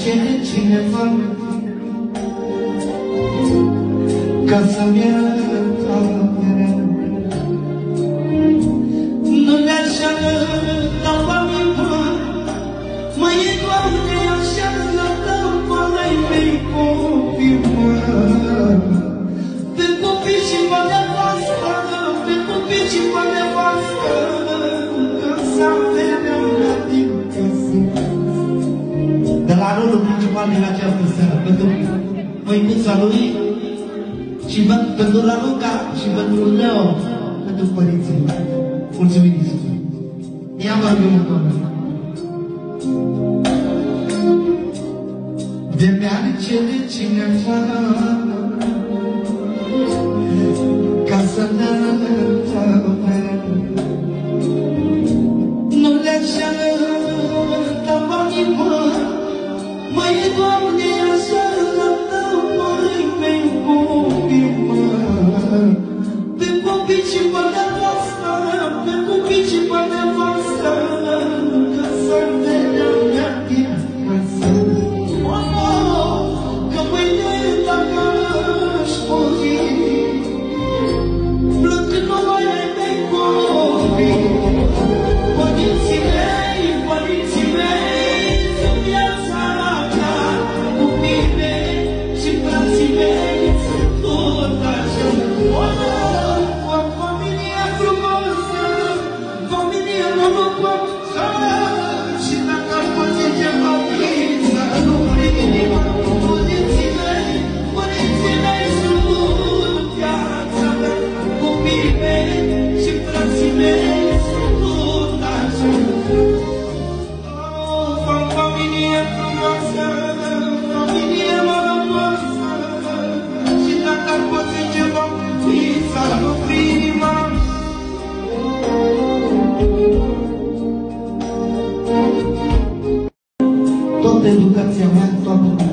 cere cineva ca să-mi iertă. Nu le-aș arăta oamenii buni, măi, Doamne, așa arătau palei mei copii, mă. Pe copii și pe nevastă, pe copii și pe nevastă, când s-a veneau la din casă. De la rolul principal din această seară, pentru măicuța lui, și pentru Raluca și pentru Leo, pentru părinții mei. Mulțumim, Iisus. Ia mă rugăm în toamnă. De mi-ar cere cineva ca să ne-arătăm, nu le-aș arăta banii, măi, Doamne, așa arătau măi mei copii, mă. Pe copii și pe nevastă, pe copii și pe nevastă, că să-mi veneau la din casă. Că mâine dacă aș muri, plâng numai ai mei copii. Părinții mei, sunt viața mea, copiii mei și frații mei, sunt tot așa. O familie frumoasă, familie norocoasă, și dacă aș face ceva bine, să nu plec inima. Părinții mei sunt viața mea, copiii mei și frații mei, sunt tot așa. Familie frumoasă, familie norocoasă, și dacă ar face ceva bine, să nu plec inima. Toată educația mea, toată